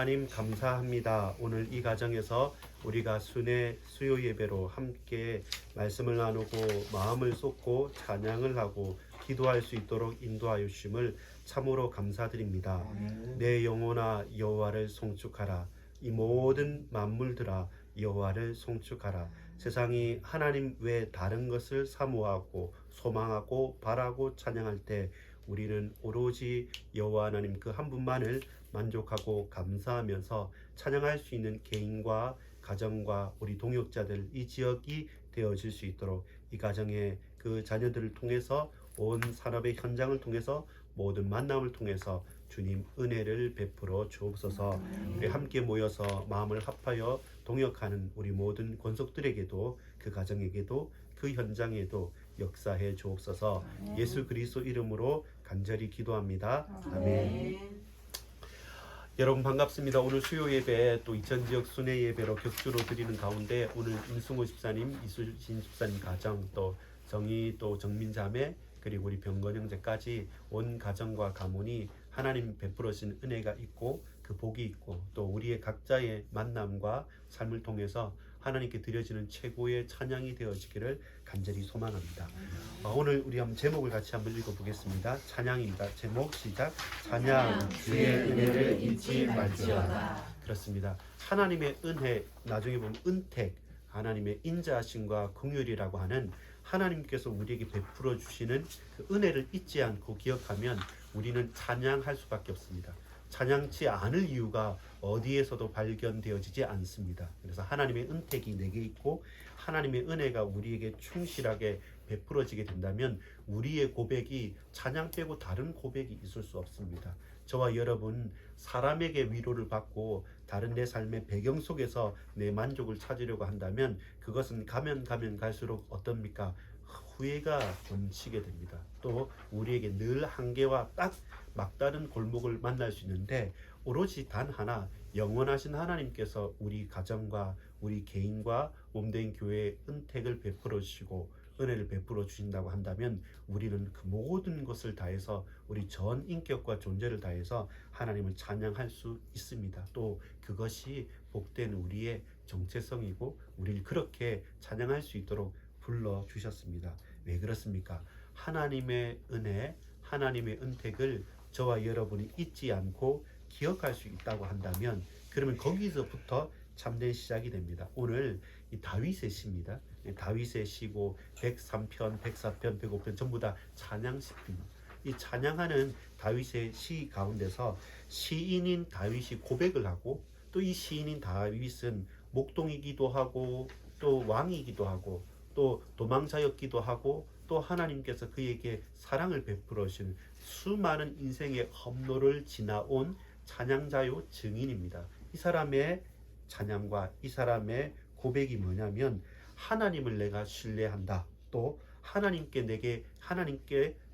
하나님 감사합니다. 오늘 이 가정에서 우리가 순회 수요 예배로 함께 말씀을 나누고 마음을 쏟고 찬양을 하고 기도할 수 있도록 인도하여 주심을 참으로 감사드립니다. 내 영혼아 여호와를 송축하라. 이 모든 만물들아 여호와를 송축하라. 세상이 하나님 외 다른 것을 사모하고 소망하고 바라고 찬양할 때 우리는 오로지 여호와 하나님 그 한 분만을 만족하고 감사하면서 찬양할 수 있는 개인과 가정과 우리 동역자들 이 지역이 되어질 수 있도록 이 가정의 그 자녀들을 통해서 온 산업의 현장을 통해서 모든 만남을 통해서 주님 은혜를 베풀어 주옵소서. 우리 함께 모여서 마음을 합하여 동역하는 우리 모든 권속들에게도 그 가정에게도 그 현장에도 역사해 주옵소서. 예수 그리스도 이름으로 간절히 기도합니다. 아멘. 여러분 반갑습니다. 오늘 수요 예배 또 이천 지역 순회 예배로 격주로 드리는 가운데 오늘 임승호 집사님, 이수진 집사님 가정 또 정희 또 정민 자매 그리고 우리 병건 형제까지 온 가정과 가문이 하나님 베풀어 주신 은혜가 있고 그 복이 있고 또 우리의 각자의 만남과 삶을 통해서 하나님께 드려지는 최고의 찬양이 되어지기를 간절히 소망합니다. 오늘 우리 한번 제목을 같이 한번 읽어보겠습니다. 찬양입니다. 제목 시작. 찬양 주의 은혜를 잊지 말지어다. 그렇습니다. 하나님의 은혜, 나중에 보면 은택, 하나님의 인자하심과 긍휼이라고 하는 하나님께서 우리에게 베풀어 주시는 그 은혜를 잊지 않고 기억하면 우리는 찬양할 수밖에 없습니다. 찬양치 않을 이유가 어디에서도 발견되어지지 않습니다. 그래서 하나님의 은택이 내게 있고 하나님의 은혜가 우리에게 충실하게 베풀어지게 된다면 우리의 고백이 찬양 빼고 다른 고백이 있을 수 없습니다. 저와 여러분 사람에게 위로를 받고 다른 내 삶의 배경 속에서 내 만족을 찾으려고 한다면 그것은 가면 갈수록 어떻습니까? 후회가 넘치게 됩니다. 또 우리에게 늘 한계와 딱 막다른 골목을 만날 수 있는데 오로지 단 하나 영원하신 하나님께서 우리 가정과 우리 개인과 몸된 교회에 은택을 베풀어 주시고 은혜를 베풀어 주신다고 한다면 우리는 그 모든 것을 다해서 우리 전 인격과 존재를 다해서 하나님을 찬양할 수 있습니다. 또 그것이 복된 우리의 정체성이고 우리를 그렇게 찬양할 수 있도록 불러주셨습니다. 왜 그렇습니까? 하나님의 은혜, 하나님의 은택을 저와 여러분이 잊지 않고 기억할 수 있다고 한다면 그러면 거기서부터 참된 시작이 됩니다. 오늘 이 다윗의 시입니다. 다윗의 시고 103편, 104편, 105편 전부 다 찬양시입니다. 이 찬양하는 다윗의 시 가운데서 시인인 다윗이 고백을 하고 또 이 시인인 다윗은 목동이기도 하고 또 왕이기도 하고 또 도망자였기도 하고 또 하나님께서 그에게 사랑을 베풀어 주신 수많은 인생의 험로를 지나온 찬양자요 증인입니다. 이 사람의 찬양과 이 사람의 고백이 뭐냐면 하나님을 내가 신뢰한다. 또 하나님께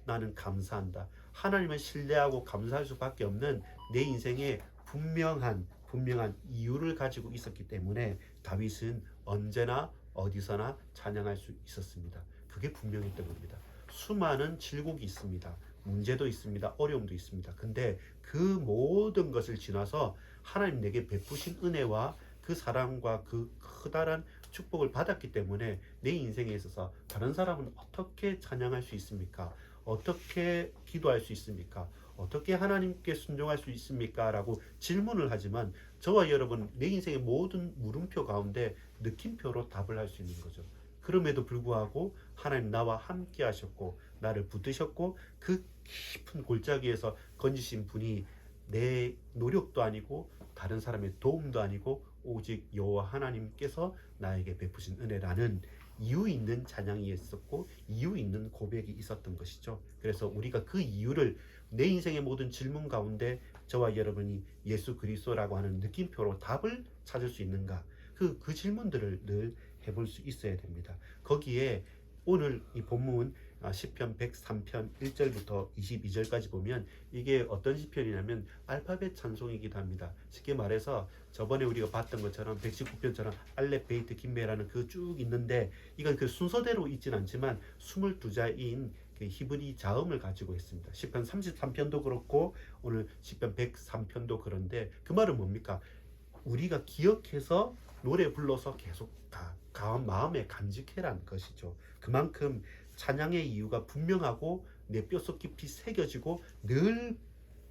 나는 감사한다. 하나님을 신뢰하고 감사할 수밖에 없는 내 인생에 분명한 이유를 가지고 있었기 때문에 다윗은 언제나 어디서나 찬양할 수 있었습니다. 그게 분명했던 겁니다. 수많은 질곡이 있습니다. 문제도 있습니다. 어려움도 있습니다. 근데 그 모든 것을 지나서 하나님 내게 베푸신 은혜와 그 사랑과 그 커다란 축복을 받았기 때문에 내 인생에 있어서 다른 사람은 어떻게 찬양할 수 있습니까? 어떻게 기도할 수 있습니까? 어떻게 하나님께 순종할 수 있습니까? 라고 질문을 하지만 저와 여러분 내 인생의 모든 물음표 가운데 느낌표로 답을 할 수 있는 거죠. 그럼에도 불구하고 하나님 나와 함께 하셨고 나를 붙드셨고 그 깊은 골짜기에서 건지신 분이 내 노력도 아니고 다른 사람의 도움도 아니고 오직 여호와 하나님께서 나에게 베푸신 은혜라는 이유 있는 찬양이 있었고 이유 있는 고백이 있었던 것이죠. 그래서 우리가 그 이유를 내 인생의 모든 질문 가운데 저와 여러분이 예수 그리스도라고 하는 느낌표로 답을 찾을 수 있는가, 그 질문들을 늘 해볼 수 있어야 됩니다. 거기에 오늘 이 본문 시편 103편 1절부터 22절까지 보면 이게 어떤 시편이냐면 알파벳 찬송이기도 합니다. 쉽게 말해서 저번에 우리가 봤던 것처럼 119편처럼 알렙 베이트 김메라는 그 쭉 있는데 이건 그 순서대로 있진 않지만 22자인 그 히브리 자음을 가지고 있습니다. 시편 33편도 그렇고 오늘 시편 103편도 그런데 그 말은 뭡니까? 우리가 기억해서 노래 불러서 계속 마음에 간직해라는 것이죠. 그만큼 찬양의 이유가 분명하고 내 뼛속 깊이 새겨지고 늘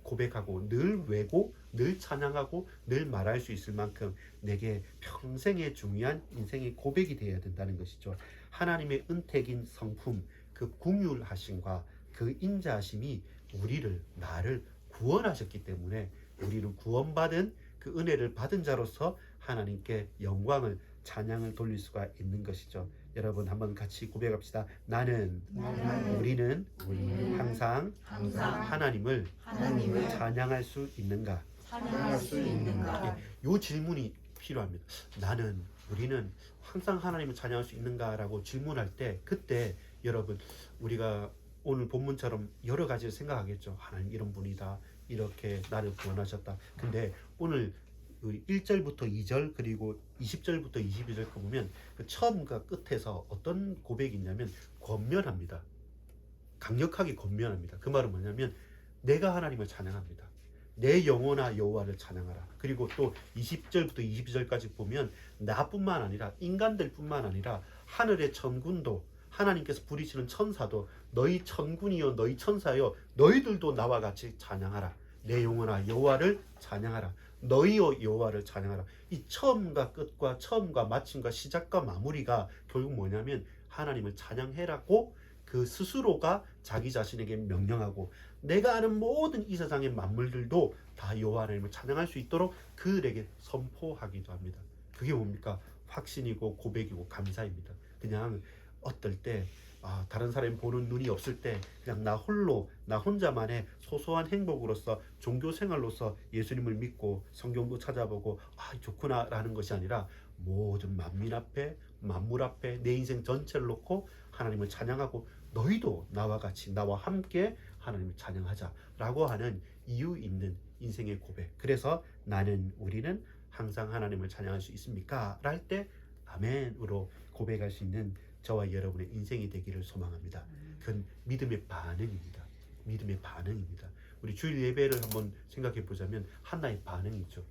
고백하고 늘 외고 늘 찬양하고 늘 말할 수 있을 만큼 내게 평생의 중요한 인생의 고백이 되어야 된다는 것이죠. 하나님의 은택인 성품, 그 궁율하심과 그 인자하심이 나를 구원하셨기 때문에 우리는 구원받은 그 은혜를 받은 자로서 하나님께 영광을 찬양을 돌릴 수가 있는 것이죠. 여러분 한번 같이 고백합시다. 우리는 항상 하나님을 찬양할 수 있는가? 이 질문이 필요합니다. 우리는 항상 하나님을 찬양할 수 있는가라고 질문할 때 그때 여러분 우리가 오늘 본문처럼 여러 가지를 생각하겠죠. 하나님 이런 분이다. 이렇게 나를 구원하셨다. 근데 오늘 1절부터 2절 그리고 20절부터 22절 보면 그 처음과 끝에서 어떤 고백이 있냐면 권면합니다. 강력하게 권면합니다. 그 말은 뭐냐면 내가 하나님을 찬양합니다. 내 영혼아 여호와를 찬양하라. 그리고 또 20절부터 22절까지 보면 나뿐만 아니라 인간들뿐만 아니라 하늘의 천군도 하나님께서 부리시는 천사도 너희 천군이여 너희 천사여 너희들도 나와 같이 찬양하라. 내 영혼아 여호와를 찬양하라. 너희여 여호와를 찬양하라. 이 처음과 끝과 처음과 마침과 시작과 마무리가 결국 뭐냐면 하나님을 찬양해라고 그 스스로가 자기 자신에게 명령하고 내가 아는 모든 이 세상의 만물들도 다 여호와 하나님을 찬양할 수 있도록 그들에게 선포하기도 합니다. 그게 뭡니까? 확신이고 고백이고 감사입니다. 그냥 어떨 때 다른 사람이 보는 눈이 없을 때 그냥 나 혼자만의 소소한 행복으로서 종교 생활로서 예수님을 믿고 성경도 찾아보고 좋구나 라는 것이 아니라 모든 만물 앞에 내 인생 전체를 놓고 하나님을 찬양하고 너희도 나와 함께 하나님을 찬양하자 라고 하는 이유 있는 인생의 고백. 그래서 우리는 항상 하나님을 찬양할 수 있습니까? 랄 때 아멘으로 고백할 수 있는 저와 여러분의 인생이 되기를 소망합니다. 그건 믿음의 반응입니다. 우리 주일 예배를 한번 생각해 보자면 한나의 반응이죠.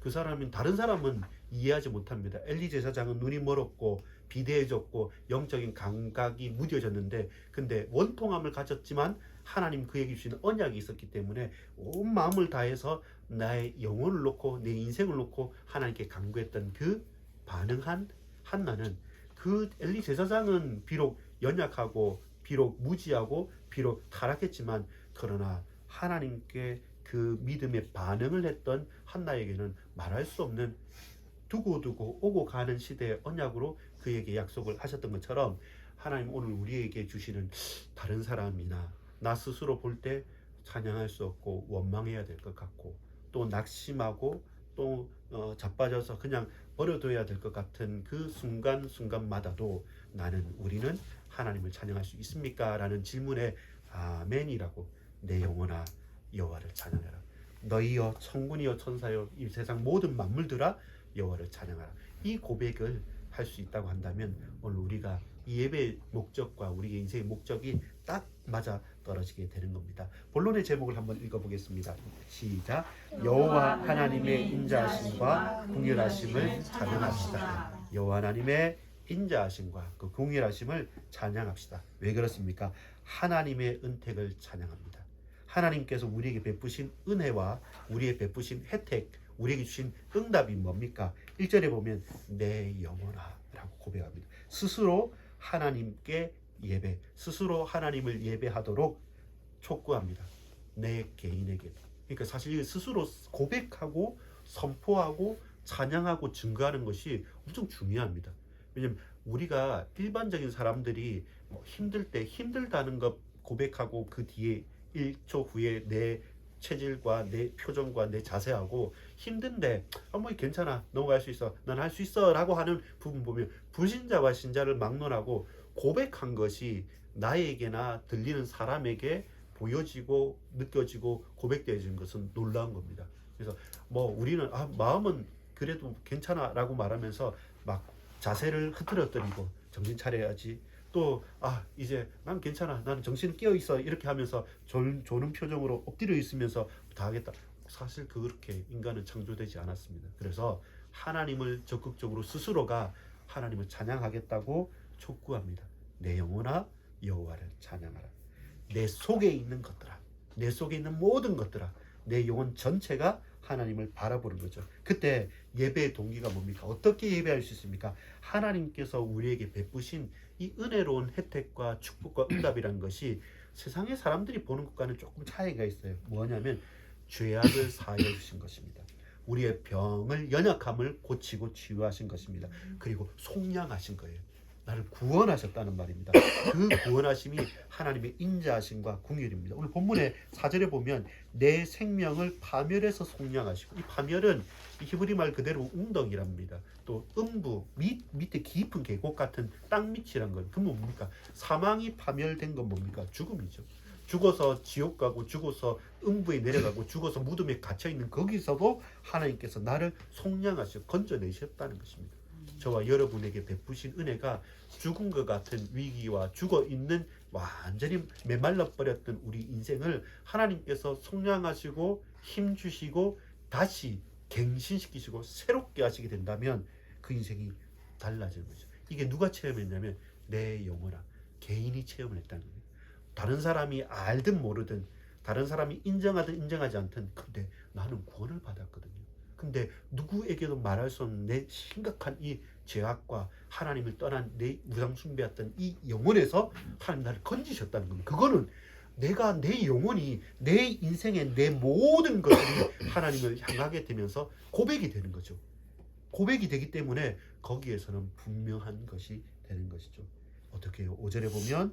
그 사람은 다른 사람은 이해하지 못합니다. 엘리 제사장은 눈이 멀었고 비대해졌고 영적인 감각이 무뎌졌는데 근데 원통함을 가졌지만 하나님 그에게 주시는 언약이 있었기 때문에 온 마음을 다해서 나의 영혼을 놓고 내 인생을 놓고 하나님께 간구했던 그 반응한 한나는 그 엘리 제사장은 비록 연약하고 비록 무지하고 비록 타락했지만 그러나 하나님께 그 믿음의 반응을 했던 한나에게는 말할 수 없는 두고두고 오고 가는 시대의 언약으로 그에게 약속을 하셨던 것처럼 하나님 오늘 우리에게 주시는 다른 사람이나 나 스스로 볼 때 찬양할 수 없고 원망해야 될 것 같고 또 낙심하고 또 자빠져서 그냥 버려둬야 될 것 같은 그 순간순간마다도 우리는 하나님을 찬양할 수 있습니까? 라는 질문에 아멘이라고 내 영혼아 여호와를 찬양하라. 너희여 천군이여 천사여 이 세상 모든 만물들아 여호와를 찬양하라. 이 고백을 할 수 있다고 한다면 오늘 우리가 이 예배의 목적과 우리의 인생의 목적이 딱 맞아 떨어지게 되는 겁니다. 본론의 제목을 한번 읽어보겠습니다. 시작. 여호와 하나님의 인자하심과 긍휼하심을 찬양합시다. 여호와 하나님의 인자하심과 그 긍휼하심을 찬양합시다. 왜 그렇습니까? 하나님의 은택을 찬양합니다. 하나님께서 우리에게 베푸신 은혜와 우리의 베푸신 혜택, 우리에게 주신 응답이 뭡니까? 1절에 보면 내 영혼아 라고 고백합니다. 스스로 하나님께 스스로 하나님을 예배하도록 촉구합니다. 내 개인에게. 그러니까 사실 스스로 고백하고 선포하고 찬양하고 증거하는 것이 엄청 중요합니다. 왜냐면 우리가 일반적인 사람들이 힘들 때 힘들다는 것 고백하고 그 뒤에 1초 후에 내 체질과 내 표정과 내 자세하고 힘든데 뭐 괜찮아 넘어갈 수 있어 난 할 수 있어 라고 하는 부분 보면 불신자와 신자를 막론하고 고백한 것이 나에게나 들리는 사람에게 보여지고 느껴지고 고백되어지는 것은 놀라운 겁니다. 그래서 우리는 마음은 그래도 괜찮아 라고 말하면서 막 자세를 흐트러뜨리고 정신 차려야지 또 이제 난 괜찮아, 나는 정신 깨어 있어 이렇게 하면서 조는 표정으로 엎드려 있으면서 다 하겠다. 사실 그렇게 인간은 창조되지 않았습니다. 그래서 하나님을 적극적으로 스스로가 하나님을 찬양하겠다고 촉구합니다. 내 영혼아 여호와를 찬양하라. 내 속에 있는 것들아, 내 속에 있는 모든 것들아, 내 영혼 전체가 하나님을 바라보는 거죠. 그때 예배의 동기가 뭡니까? 어떻게 예배할 수 있습니까? 하나님께서 우리에게 베푸신 이 은혜로운 혜택과 축복과 응답이라는 것이 세상의 사람들이 보는 것과는 조금 차이가 있어요. 뭐냐면 죄악을 사하여 주신 것입니다. 우리의 병을, 연약함을 고치고 치유하신 것입니다. 그리고 속량하신 거예요. 나를 구원하셨다는 말입니다. 그 구원하심이 하나님의 인자하심과 궁율입니다. 오늘 본문의 4절에 보면 내 생명을 파멸해서 속량하시고, 이 파멸은 이 히브리 말 그대로 웅덩이랍니다. 또 음부, 밑에 깊은 계곡 같은 땅 밑이란 건 그 뭡니까? 사망이 파멸된 건 뭡니까? 죽음이죠. 죽어서 지옥 가고 죽어서 음부에 내려가고 죽어서 무덤에 갇혀있는 거기서도 하나님께서 나를 속량하시고 건져내셨다는 것입니다. 저와 여러분에게 베푸신 은혜가 죽은 것 같은 위기와 죽어있는 완전히 메말라 버렸던 우리 인생을 하나님께서 속량하시고 힘주시고 다시 갱신시키시고 새롭게 하시게 된다면 그 인생이 달라지는 거죠. 이게 누가 체험했냐면 내 영혼아, 개인이 체험을 했다는 거예요. 다른 사람이 알든 모르든, 다른 사람이 인정하든 인정하지 않든, 근데 나는 구원을 받았거든요. 근데 누구에게도 말할 수 없는 내 심각한 이 죄악과 하나님을 떠난 내 우상 숭배했던 이 영혼에서 하나님 나를 건지셨다는 겁니다. 그거는 내가, 내 영혼이, 내 인생의 내 모든 것들이 하나님을 향하게 되면서 고백이 되는 거죠. 고백이 되기 때문에 거기에서는 분명한 것이 되는 것이죠. 어떻게 해요? 5절에 보면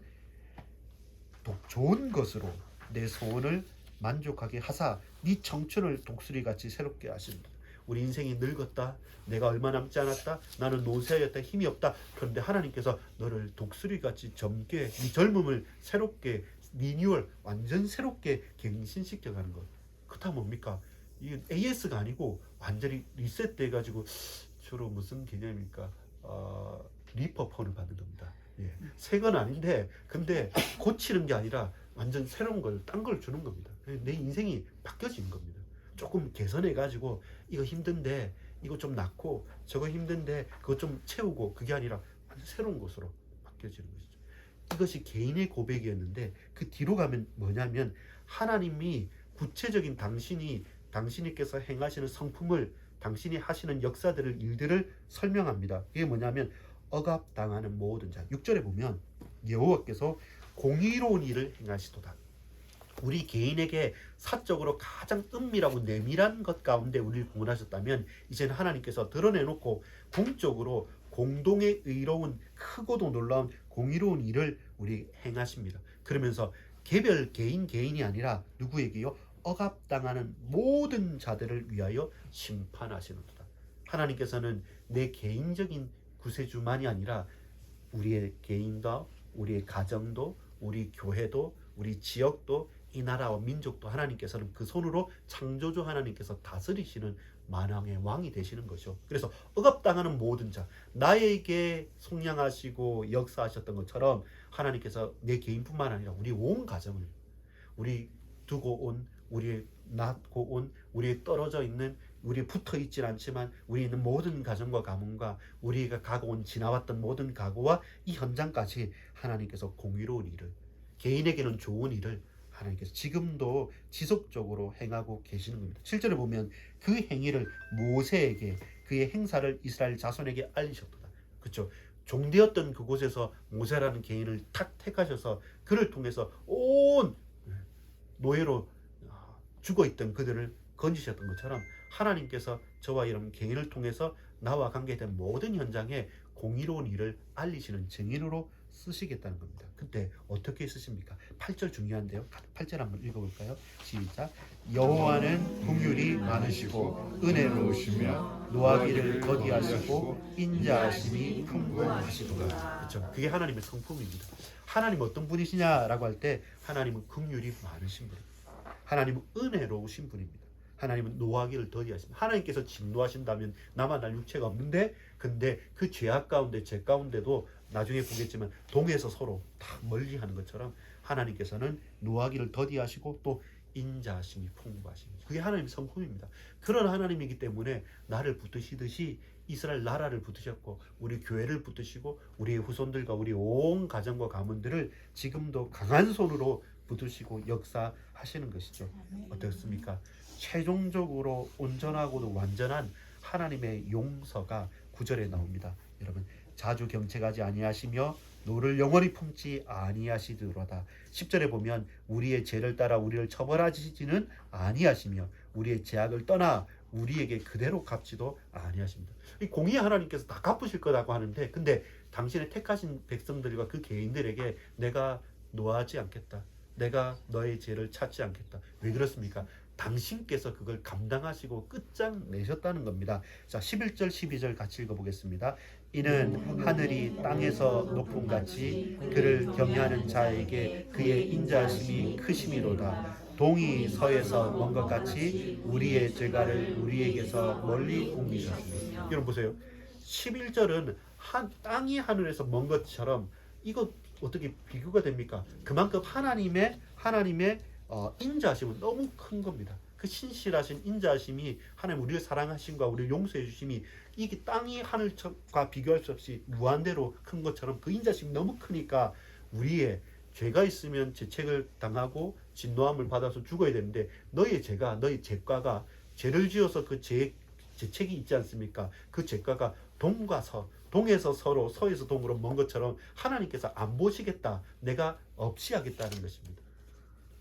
좋은 것으로 내 소원을 만족하게 하사 네 청춘을 독수리같이 새롭게 하신다. 우리 인생이 늙었다, 내가 얼마 남지 않았다, 나는 노쇠하였다, 힘이 없다. 그런데 하나님께서 너를 독수리같이 젊게, 네 젊음을 새롭게 리뉴얼, 완전 새롭게 갱신시켜가는 것. 그렇다 뭡니까? 이게 AS가 아니고 완전히 리셋돼가지고, 주로 무슨 개념입니까? 리퍼폰을 받는 겁니다. 새 건 아닌데, 근데 고치는 게 아니라 완전 새로운 걸, 딴 걸 주는 겁니다. 내 인생이 바뀌어진 겁니다. 조금 개선해가지고, 이거 힘든데 이거 좀 낳고, 저거 힘든데 그거 좀 채우고, 그게 아니라 완전 새로운 것으로 바뀌어지는 것이죠. 이것이 개인의 고백이었는데, 그 뒤로 가면 뭐냐면 하나님이 구체적인 당신께서 행하시는 성품을, 당신이 하시는 역사들을, 일들을 설명합니다. 그게 뭐냐면 억압당하는 모든 자. 6절에 보면 여호와께서 공의로운 일을 행하시도다. 우리 개인에게 사적으로 가장 은밀하고 내밀한 것 가운데 우리를 구원하셨다면, 이제는 하나님께서 드러내놓고 공적으로 공동의 의로운, 크고도 놀라운 공의로운 일을 우리 행하십니다. 그러면서 개별 개인이 아니라 누구에게요? 억압당하는 모든 자들을 위하여 심판하시는도다. 하나님께서는 내 개인적인 구세주만이 아니라 우리의 개인도, 우리의 가정도, 우리 교회도, 우리 지역도, 이 나라와 민족도 하나님께서는 그 손으로 창조주 하나님께서 다스리시는 만왕의 왕이 되시는 거죠. 그래서 억압당하는 모든 자, 나에게 속량하시고 역사하셨던 것처럼 하나님께서 내 개인뿐만 아니라 우리 온 가정을, 우리 두고 온, 우리 낳고 온, 우리 떨어져 있는, 우리 붙어 있질 않지만 우리 있는 모든 가정과 가문과 우리가 가고 온, 지나왔던 모든 가구와 이 현장까지 하나님께서 공의로운 일을, 개인에게는 좋은 일을 하나님께서 지금도 지속적으로 행하고 계시는 겁니다. 7절에 보면 그 행위를 모세에게, 그의 행사를 이스라엘 자손에게 알리셨도다. 그렇죠? 종되었던 그곳에서 모세라는 개인을 탁 택하셔서 그를 통해서 온 노예로 죽어있던 그들을 건지셨던 것처럼, 하나님께서 저와 여러분 개인을 통해서 나와 관계된 모든 현장에 공의로운 일을 알리시는 증인으로 쓰시겠다는 겁니다. 그때 어떻게 쓰십니까? 8절 중요한데요. 8절 한번 읽어볼까요? 시작. 여호와는 긍휼이 많으시고 은혜로우시며 노하기를 더디하시고 인자하심이 풍부하시도다. 그렇죠? 그게 하나님의 성품입니다. 하나님 어떤 분이시냐라고 할 때 하나님은 긍휼이 많으신 분입니다. 하나님은 은혜로우신 분입니다. 하나님은 노하기를 더디하십니다. 하나님께서 진노하신다면 나만 날 육체가 없는데, 근데 그 죄악 가운데, 죄 가운데도 나중에 보겠지만 동에서 서로 다 멀리하는 것처럼 하나님께서는 노하기를 더디하시고 또 인자하심이 풍부하신 거죠. 그게 하나님의 성품입니다. 그런 하나님이기 때문에 나를 붙드시듯이 이스라엘 나라를 붙드셨고 우리 교회를 붙드시고 우리의 후손들과 우리 온 가정과 가문들을 지금도 강한 손으로 붙드시고 역사하시는 것이죠. 어떻습니까? 최종적으로 온전하고도 완전한 하나님의 용서가 9절에 나옵니다. 여러분, 자주 경책하지 아니하시며 노를 영원히 품지 아니하시더로다. 10절에 보면 우리의 죄를 따라 우리를 처벌하시지는 아니하시며 우리의 죄악을 떠나 우리에게 그대로 갚지도 아니하십니다. 이 공의 하나님께서 다 갚으실 거라고 하는데, 근데 당신의 택하신 백성들과 그 개인들에게 내가 노하지 않겠다, 내가 너의 죄를 찾지 않겠다. 왜 그렇습니까? 당신께서 그걸 감당하시고 끝장내셨다는 겁니다. 자, 11절 12절 같이 읽어보겠습니다. 이는 하늘이 땅에서 높음같이 그를 경외하는 자에게 그의 인자하심이 크심이로다. 동이 서에서 먼 것 같이 우리의 죄가를 우리에게서 멀리 옮기셨습니다. 여러분 보세요. 11절은 땅이 하늘에서 먼 것처럼, 이거 어떻게 비교가 됩니까? 그만큼 하나님의 인자하심은 너무 큰 겁니다. 그 신실하신 인자하심이, 하나님 우리를 사랑하심과 우리를 용서해 주심이 이게 땅이 하늘과 비교할 수 없이 무한대로 큰 것처럼 그 인자하심이 너무 크니까 우리의 죄가 있으면 죄책을 당하고 진노함을 받아서 죽어야 되는데, 너의 죄가가 죄를 지어서 그 죄책이 있지 않습니까? 그 죄가가 동에서 서로, 서에서 동으로 먼 것처럼 하나님께서 안 보시겠다, 내가 없이 하겠다는 것입니다.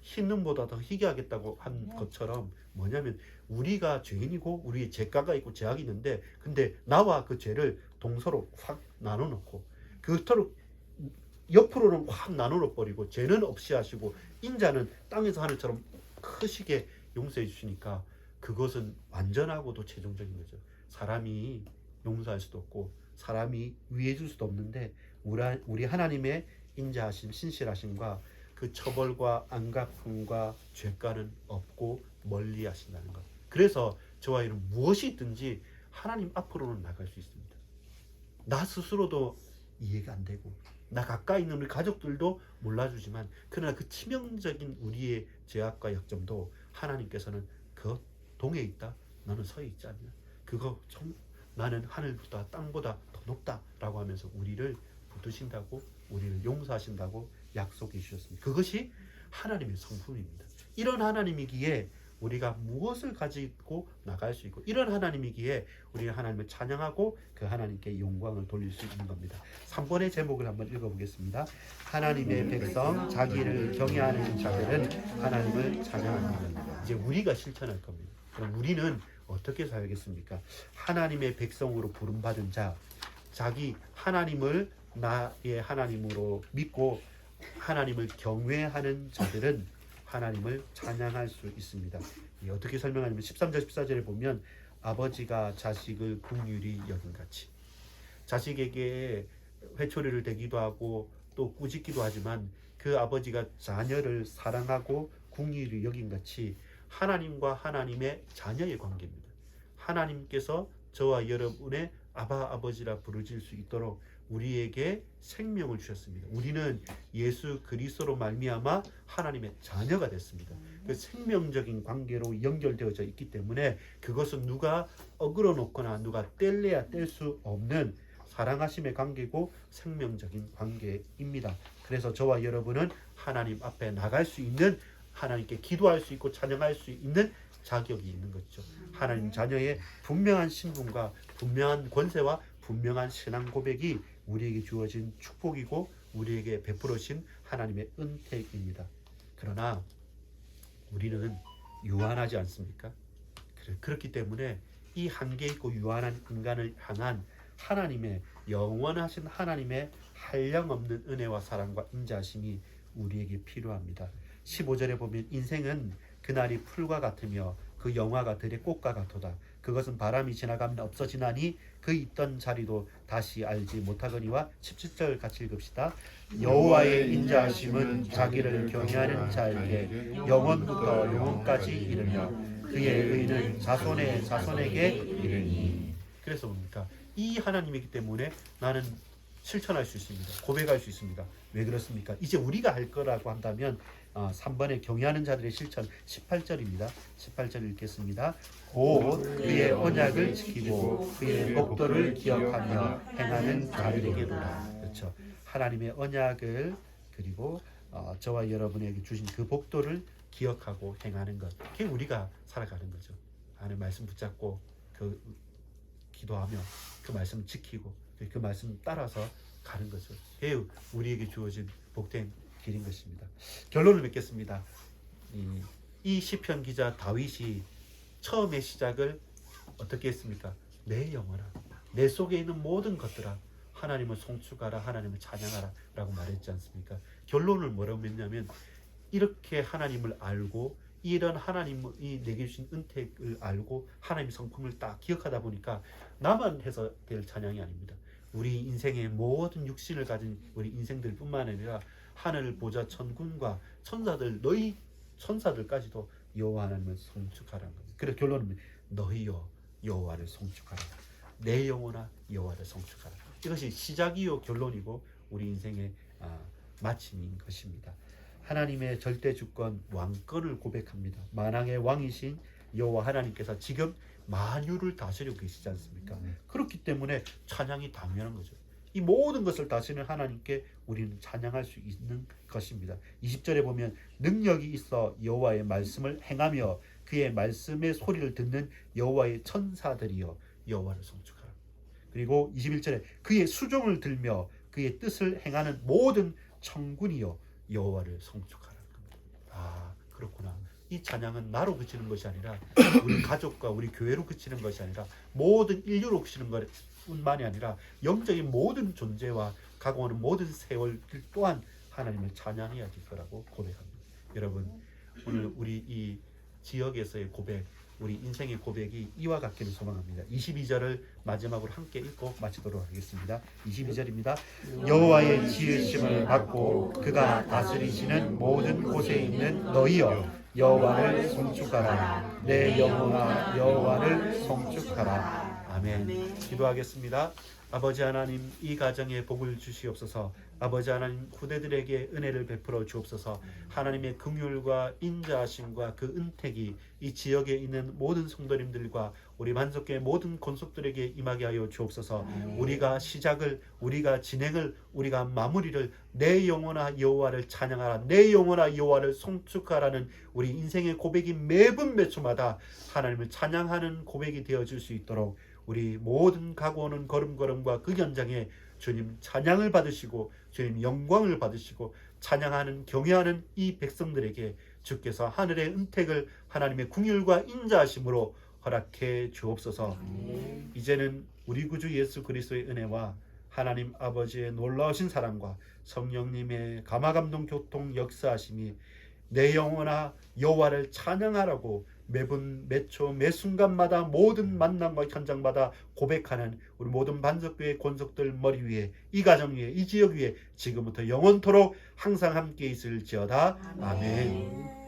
흰 눈보다 더 희게 하겠다고 한 것처럼, 뭐냐면 우리가 죄인이고 우리의 죄가가 있고 죄악이 있는데, 근데 나와 그 죄를 동서로 확 나눠놓고 그토록 옆으로는 확 나눠 버리고 죄는 없이 하시고 인자는 땅에서 하늘처럼 크시게 용서해 주시니까 그것은 완전하고도 최종적인 거죠. 사람이 용서할 수도 없고 사람이 위해 줄 수도 없는데, 우리 하나님의 인자하심, 신실하심과 그 처벌과 안갚음과 죄가는 없고 멀리 하신다는 것. 그래서 저와 이는 무엇이 있든지 하나님 앞으로는 나갈 수 있습니다. 나 스스로도 이해가 안 되고 나 가까이 있는 우리 가족들도 몰라주지만, 그러나 그 치명적인 우리의 죄악과 약점도 하나님께서는 그 동에 있다, 너는 서에 있지 않냐, 그거 나는 하늘보다 땅보다 더 높다라고 하면서 우리를 붙드신다고, 우리를 용서하신다고 약속해 주셨습니다. 그것이 하나님의 성품입니다. 이런 하나님이기에 우리가 무엇을 가지고 나갈 수 있고, 이런 하나님이기에 우리는 하나님을 찬양하고 그 하나님께 영광을 돌릴 수 있는 겁니다. 3번의 제목을 한번 읽어보겠습니다. 하나님의 백성, 자기를 경외하는 자들은 하나님을 찬양합니다. 이제 우리가 실천할 겁니다. 그럼 우리는 어떻게 살겠습니까? 하나님의 백성으로 부름받은 자, 자기 하나님을 나의 하나님으로 믿고 하나님을 경외하는 자들은 하나님을 찬양할 수 있습니다. 어떻게 설명하냐면 13절 14절에 보면 아버지가 자식을 긍휼히 여긴같이, 자식에게 회초리를 대기도 하고 또 꾸짖기도 하지만 그 아버지가 자녀를 사랑하고 긍휼히 여긴같이 하나님과 하나님의 자녀의 관계입니다. 하나님께서 저와 여러분의 아바 아버지라 부르실 수 있도록 우리에게 생명을 주셨습니다. 우리는 예수 그리스도로 말미암아 하나님의 자녀가 됐습니다. 그 생명적인 관계로 연결되어져 있기 때문에 그것은 누가 어그러 놓거나 누가 뗄래야 뗄 수 없는 사랑하심의 관계고 생명적인 관계입니다. 그래서 저와 여러분은 하나님 앞에 나갈 수 있는, 하나님께 기도할 수 있고 찬양할 수 있는 자격이 있는 것이죠. 하나님 자녀의 분명한 신분과 분명한 권세와 분명한 신앙 고백이 우리에게 주어진 축복이고 우리에게 베풀어진 하나님의 은택입니다. 그러나 우리는 유한하지 않습니까? 그렇기 때문에 이 한계 있고 유한한 인간을 향한 하나님의 영원하신 하나님의 한량없는 은혜와 사랑과 인자하심이 우리에게 필요합니다. 15절에 보면 인생은 그날이 풀과 같으며 그 영화가 들의 꽃과 같도다. 그것은 바람이 지나가면 없어지나니 그 있던 자리도 다시 알지 못하거니와. 17절 같이 읽읍시다. 여호와의 인자하심은 자기를 경외하는 자에게 영원부터 영원까지 이르며 그의 의는 자손의 자손에게 이르니. 그래서 뭡니까? 이 하나님이기 때문에 나는 실천할 수 있습니다. 고백할 수 있습니다. 왜 그렇습니까? 이제 우리가 할 거라고 한다면 3번에 경외하는 자들의 실천 18절입니다. 18절 읽겠습니다. 곧 그의 언약을 지키고 그의 법도를 기억하며 행하는 자들에게로라. 그렇죠. 하나님의 언약을 그리고 저와 여러분에게 주신 그 법도를 기억하고 행하는 것. 그게 우리가 살아가는 거죠. 하나님 말씀 붙잡고 그 기도하며 그 말씀 지키고 그 말씀 따라서 가는 거죠. 그게 우리에게 주어진 복된 길인 것입니다. 결론을 맺겠습니다. 이 시편 기자 다윗이 처음의 시작을 어떻게 했습니까? 내 영혼아, 내 속에 있는 모든 것들아, 하나님을 송축하라, 하나님을 찬양하라 라고 말했지 않습니까? 결론을 뭐라고 맺냐면, 이렇게 하나님을 알고 이런 하나님이 내게 주신 은택을 알고 하나님의 성품을 딱 기억하다 보니까 나만 해서 될 찬양이 아닙니다. 우리 인생의 모든 육신을 가진 우리 인생들 뿐만 아니라 하늘 보좌 천군과 천사들, 너희 천사들까지도 여호와 하나님을 송축하라는 겁니다. 그래서 결론은 너희여 여호와를 송축하라. 내 영혼아 여호와를 송축하라. 이것이 시작이요 결론이고 우리 인생의 마침인 것입니다. 하나님의 절대 주권 왕권을 고백합니다. 만왕의 왕이신 여호와 하나님께서 지금 만유를 다스리고 계시지 않습니까? 그렇기 때문에 찬양이 당연한 거죠. 이 모든 것을 다스리는 하나님께 우리는 찬양할 수 있는 것입니다. 20절에 보면 능력이 있어 여호와의 말씀을 행하며 그의 말씀의 소리를 듣는 여호와의 천사들이여 여호와를 송축하라. 그리고 21절에 그의 수종을 들며 그의 뜻을 행하는 모든 천군이여 여호와를 송축하라는 겁니다. 그렇구나. 이 찬양은 나로 그치는 것이 아니라 우리 가족과 우리 교회로 그치는 것이 아니라 모든 인류로 그치는 것뿐만이 아니라 영적인 모든 존재와 가고오는 모든 세월 또한 하나님을 찬양해야 될 거라고 고백합니다. 여러분, 오늘 우리 이 지역에서의 고백, 우리 인생의 고백이 이와 같기를 소망합니다. 22절을 마지막으로 함께 읽고 마치도록 하겠습니다. 22절입니다. 여호와의 지으심을 받고 그가 다스리시는 모든 곳에 있는 너희여 여호와를 송축하라. 내 영혼아 여호와를 송축하라. 아멘. 기도하겠습니다. 아버지 하나님, 이 가정에 복을 주시옵소서. 아버지 하나님, 후대들에게 은혜를 베풀어 주옵소서. 하나님의 긍휼과 인자하심과 그 은택이 이 지역에 있는 모든 성도님들과 우리 만석교회 모든 권속들에게 임하게 하여 주옵소서. 우리가 시작을, 우리가 진행을, 우리가 마무리를 내 영혼아 여호와를 찬양하라, 내 영혼아 여호와를 송축하라는 우리 인생의 고백이 매분 매초마다 하나님을 찬양하는 고백이 되어줄 수 있도록 우리 모든 가고오는 걸음걸음과 그 현장에 주님 찬양을 받으시고 주님 영광을 받으시고 찬양하는 경외하는 이 백성들에게 주께서 하늘의 은택을 하나님의 긍휼과 인자하심으로 허락해 주옵소서. 이제는 우리 구주 예수 그리스도의 은혜와 하나님 아버지의 놀라우신 사랑과 성령님의 감화감동 교통 역사하심이 내 영혼아 여호와를 찬양하라고 매분 매초 매순간마다 모든 만남과 현장마다 고백하는 우리 모든 반석교회 권속들 머리 위에, 이 가정 위에, 이 지역 위에 지금부터 영원토록 항상 함께 있을지어다. 아멘.